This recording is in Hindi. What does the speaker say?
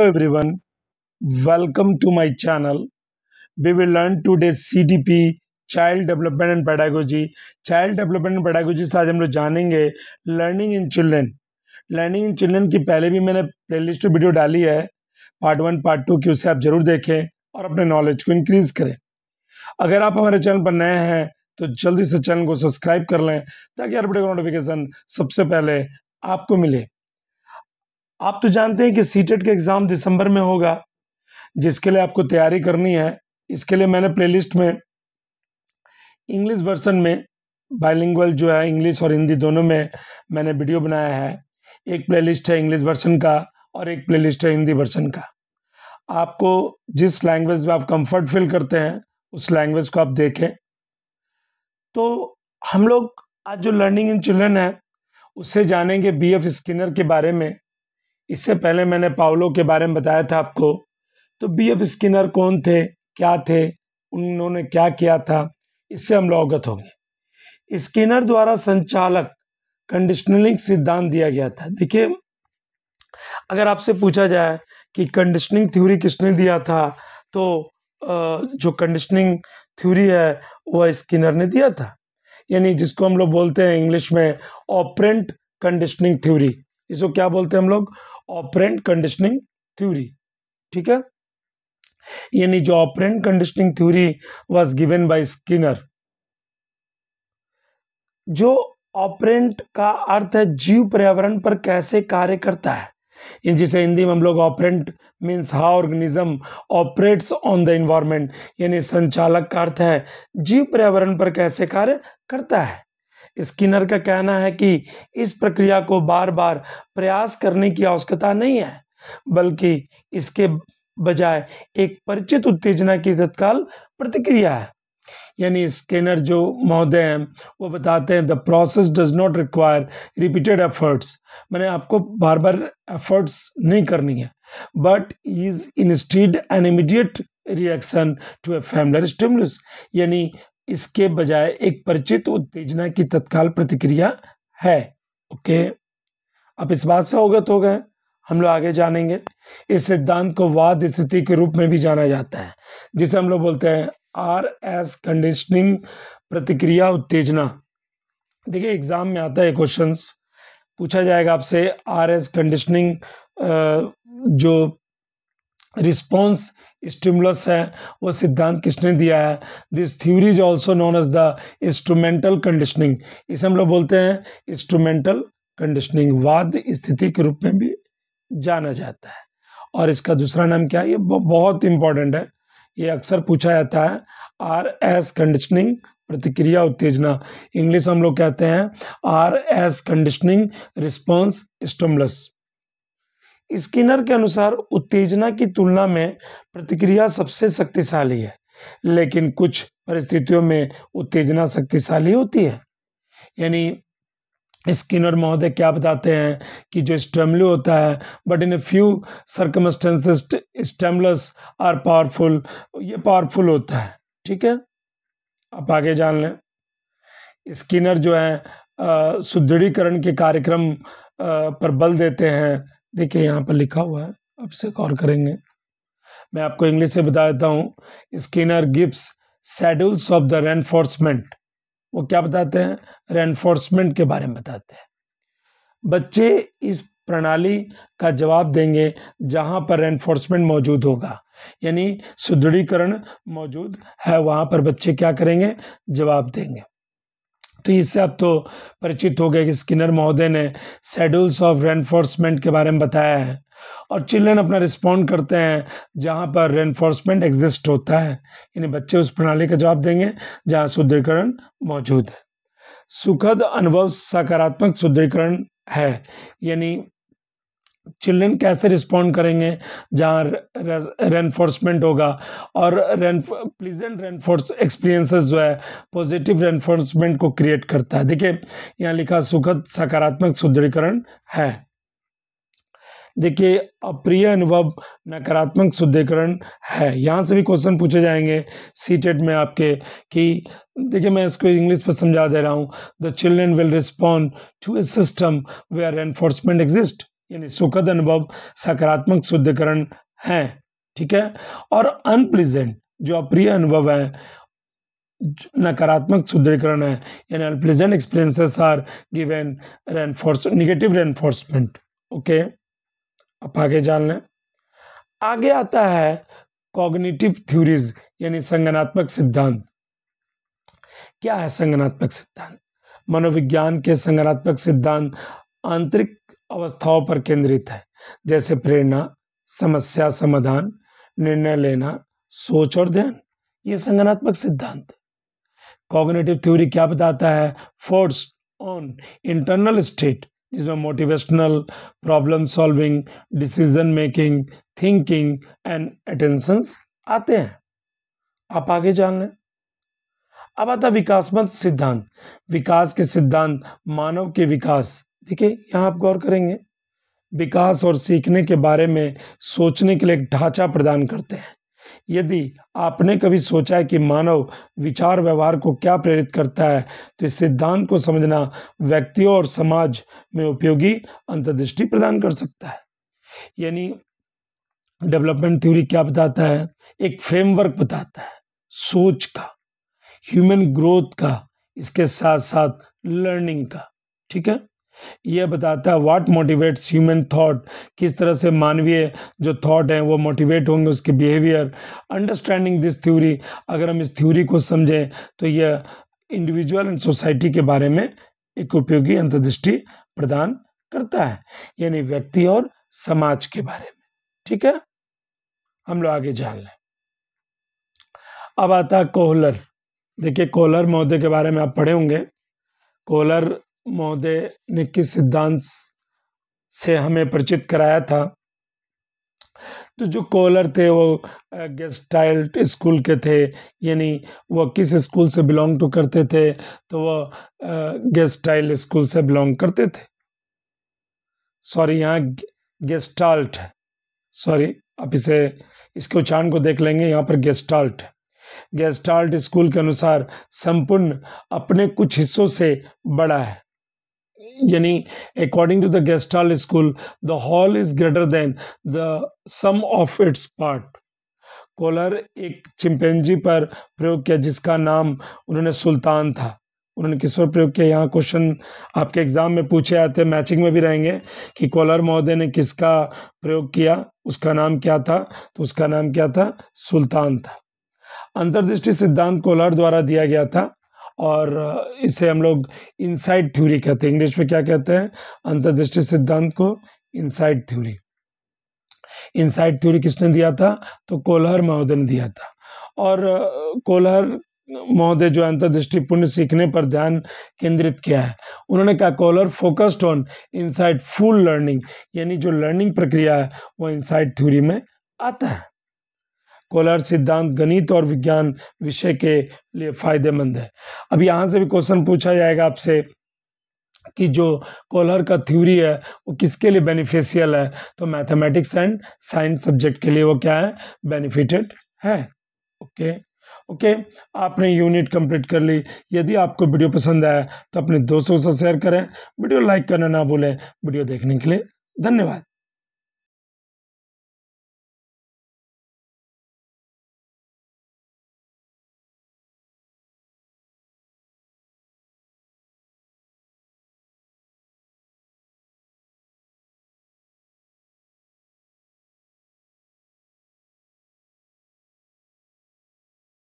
everyone, welcome to my channel. We will learn today CDP Child Development and Pedagogy. Child Development and Pedagogy से आज हम लोग जानेंगे learning in children. Learning in children की पहले भी मैंने प्लेलिस्ट में वीडियो डाली है, पार्ट 1 पार्ट 2 की, उसे आप जरूर देखें और अपने नॉलेज को इंक्रीज करें। अगर आप हमारे चैनल पर नए हैं तो जल्दी से चैनल को सब्सक्राइब कर लें ताकि हर वीडियो का नोटिफिकेशन सबसे पहले आपको मिले। आप तो जानते हैं कि सीटेट का एग्जाम दिसंबर में होगा, जिसके लिए आपको तैयारी करनी है। इसके लिए मैंने प्लेलिस्ट में इंग्लिश वर्जन में बाइलिंगुअल जो है, इंग्लिश और हिंदी दोनों में मैंने वीडियो बनाया है। एक प्लेलिस्ट है इंग्लिश वर्जन का और एक प्लेलिस्ट है हिंदी वर्जन का। आपको जिस लैंग्वेज में आप कंफर्ट फील करते हैं उस लैंग्वेज को आप देखें। तो हम लोग आज जो लर्निंग इन चिल्ड्रन है उससे जानेंगे बीएफ स्किनर के बारे में। इससे पहले मैंने पाउलो के बारे में बताया था आपको। तो बीएफ स्किनर कौन थे, क्या थे, उन्होंने क्या किया था, इससे हम लोग अवगत होंगे। स्किनर द्वारा संचालक कंडीशनिंग सिद्धांत दिया गया था। देखिए, अगर आपसे पूछा जाए कि कंडीशनिंग थ्योरी किसने दिया था, तो जो कंडीशनिंग थ्योरी है वह स्किनर ने दिया था, यानी जिसको हम लोग बोलते हैं इंग्लिश में ऑपरेंट कंडीशनिंग थ्योरी। इसको क्या बोलते हैं हम लोग? Operant conditioning theory. ठीक है, यानी जो operant conditioning theory was given by Skinner. जो ऑपरेंट का अर्थ है जीव पर्यावरण पर कैसे कार्य करता है, जिसे हिंदी में हम लोग operant means how organism operates on the environment, यानी संचालक का अर्थ है जीव पर्यावरण पर कैसे कार्य करता है। स्किनर का कहना है कि इस प्रक्रिया को बार बार प्रयास करने की आवश्यकता नहीं है, बल्कि इसके बजाय एक परिचित उत्तेजना की तत्काल प्रतिक्रिया है। यानी स्किनर जो महोदय हैं वो बताते हैं the process does not require repeated efforts, मैंने आपको बार बार एफर्ट्स नहीं करनी है, but is instead an immediate reaction to a familiar stimulus, यानी इसके बजाय एक परिचित उत्तेजना की तत्काल प्रतिक्रिया है। ओके, अब इस बात से अवगत हो गए। हम लोग आगे जानेंगे। इस सिद्धांत को वाद स्थिति के रूप में भी जाना जाता है, जिसे हम लोग बोलते हैं आर एस कंडीशनिंग प्रतिक्रिया उत्तेजना। देखिए, एग्जाम में आता है क्वेश्चंस, पूछा जाएगा आपसे आर एस कंडीशनिंग जो रिस्पॉन्स स्टिमुलस है वो सिद्धांत किसने दिया है। This theory is also known as the instrumental conditioning, इसे हम लोग बोलते हैं इंस्ट्रूमेंटल कंडीशनिंग, वाद स्थिति के रूप में भी जाना जाता है। और इसका दूसरा नाम क्या है, ये बहुत इंपॉर्टेंट है, ये अक्सर पूछा जाता है। आर एस कंडीशनिंग प्रतिक्रिया उत्तेजना, इंग्लिश हम लोग कहते हैं are S conditioning response stimulus. Skinner के अनुसार उत्तेजना की तुलना में प्रतिक्रिया सबसे शक्तिशाली है, लेकिन कुछ परिस्थितियों में उत्तेजना शक्तिशाली होती है। यानी स्किनर महोदय क्या बताते हैं कि जो स्टिमुलस होता है, but in a few circumstances stimulus are powerful, ये पावरफुल होता है। ठीक है, आप आगे जान लें। स्किनर जो है सुदृढ़ीकरण के कार्यक्रम पर बल देते हैं। देखिए, यहाँ पर लिखा हुआ है, अब से गौर करेंगे। मैं आपको इंग्लिश से बता देता हूँ। Skinner gives schedules of the reinforcement, वो क्या बताते हैं? रेनफोर्समेंट के बारे में बताते हैं। बच्चे इस प्रणाली का जवाब देंगे जहां पर रेनफोर्समेंट मौजूद होगा, यानी सुदृढ़ीकरण मौजूद है, वहां पर बच्चे क्या करेंगे? जवाब देंगे। तो इससे आप तो परिचित हो गए कि स्किनर महोदय ने शेड्यूल्स ऑफ रेनफोर्समेंट के बारे में बताया है, और चिल्ड्रन अपना रिस्पॉन्ड करते हैं जहां पर रेनफोर्समेंट एग्जिस्ट होता है, यानी बच्चे उस प्रणाली का जवाब देंगे जहां सुदृढ़ीकरण मौजूद है। सुखद अनुभव सकारात्मक सुदृढ़ीकरण है, यानी चिल्ड्रन कैसे रिस्पॉन्ड करेंगे जहाँ रेनफोर्समेंट होगा, और प्लीजेंट रेनफोर्स एक्सपीरियंसेस जो है पॉजिटिव रेनफोर्समेंट को क्रिएट करता है। देखिए, यहाँ लिखा सुखद सकारात्मक सुदृढ़ीकरण है। देखिए, अप्रिय अनुभव नकारात्मक सुदृढ़ीकरण है। यहाँ से भी क्वेश्चन पूछे जाएंगे सीटेट में आपके कि देखिए, मैं इसको इंग्लिश में समझा दे रहा हूँ। The children will respond to a system where reinforcement exist, यानी सुखद अनुभव सकारात्मक शुद्धिकरण है, ठीक है। और अनप्लीजेंट जो अप्रिय अनुभव है नकारात्मक शुद्धिकरण है, यानी unpleasant experiences are given negative reinforcement. Okay, अब आगे जान लें। आगे आता है कॉग्निटिव थ्योरीज यानी संज्ञानात्मक सिद्धांत। क्या है संज्ञानात्मक सिद्धांत? मनोविज्ञान के संज्ञानात्मक सिद्धांत आंतरिक अवस्थाओं पर केंद्रित है, जैसे प्रेरणा, समस्या समाधान, निर्णय लेना, सोच और ध्यान। ये संज्ञानात्मक सिद्धांत है। कॉग्निटिव थ्योरी क्या बताता है? फोर्स ऑन इंटरनल स्टेट, जिसमें motivational, problem solving, decision making, thinking and attentions आते हैं। आप आगे जान लें। अब आता विकासमत सिद्धांत। विकास के सिद्धांत मानव के विकास, देखिए यहां आप गौर करेंगे, विकास और सीखने के बारे में सोचने के लिए एक ढांचा प्रदान करते हैं। यदि आपने कभी सोचा है कि मानव विचार व्यवहार को क्या प्रेरित करता है, तो इस सिद्धांत को समझना व्यक्तियों और समाज में उपयोगी अंतर्दृष्टि प्रदान कर सकता है। यानी डेवलपमेंट थ्योरी क्या बताता है? एक फ्रेमवर्क बताता है सोच का, ह्यूमन ग्रोथ का, इसके साथ साथ लर्निंग का, ठीक है। यह बताता है व्हाट मोटिवेट्स ह्यूमन थॉट, किस तरह से मानवीय जो थॉट है वो मोटिवेट होंगे, उसके बिहेवियर। अंडरस्टैंडिंग दिस थ्योरी, अगर हम इस थ्योरी को समझें तो यह इंडिविजुअल एंड सोसाइटी के बारे में एक उपयोगी अंतर्दृष्टि प्रदान करता है, यानी व्यक्ति और समाज के बारे में, ठीक है। हम लोग आगे जान लें। अब आता है कोहलर। देखिए कोहलर महोदय के बारे में आप पढ़े होंगे। कोहलर महोदय ने किस सिद्धांत से हमें परिचित कराया था? तो जो कोहलर थे वो गेस्टाल्ट स्कूल के थे, यानी वो किस स्कूल से बिलोंग टू करते थे? तो वो गेस्टाल्ट स्कूल से बिलोंग करते थे। सॉरी, यहाँ गेस्टाल्ट है, सॉरी, आप इसके उच्चारण को देख लेंगे, यहाँ पर गेस्टाल्ट है। गेस्टाल्ट स्कूल के अनुसार संपूर्ण अपने कुछ हिस्सों से बड़ा है, यानी according to the gestalt school the whole is greater than the sum of its part. Kohler एक चिंपैंजी पर प्रयोग किया जिसका नाम उन्होंने सुल्तान था। उन्होंने किस पर प्रयोग किया? यहाँ क्वेश्चन आपके एग्जाम में पूछे आते हैं, मैचिंग में भी रहेंगे कि कोहलर महोदय ने किसका प्रयोग किया, उसका नाम क्या था? तो उसका नाम क्या था? सुल्तान था। अंतर्दृष्टि सिद्धांत कोहलर द्वारा दिया गया था और इसे हम लोग इनसाइट थ्योरी कहते हैं। इंग्लिश में क्या कहते हैं? अंतर्दृष्टि सिद्धांत को इनसाइट थ्योरी। इनसाइट थ्योरी किसने दिया था? तो कोहलर महोदय ने दिया था। और कोहलर महोदय जो अंतर्दृष्टिपूर्ण सीखने पर ध्यान केंद्रित किया है, उन्होंने कहा Kohler focused on insight full learning, यानी जो लर्निंग प्रक्रिया है वो इनसाइट थ्योरी में आता है। कोहलर सिद्धांत गणित और विज्ञान विषय के लिए फायदेमंद है। अब यहां से भी क्वेश्चन पूछा जाएगा आपसे कि जो कोहलर का थ्योरी है वो किसके लिए बेनिफिशियल है? तो मैथमेटिक्स एंड साइंस सब्जेक्ट के लिए वो क्या है? बेनिफिटेड है। ओके ओके, आपने यूनिट कंप्लीट कर ली। यदि आपको वीडियो पसंद आया तो अपने दोस्तों से शेयर करें, वीडियो लाइक करना ना भूलें। वीडियो देखने के लिए धन्यवाद।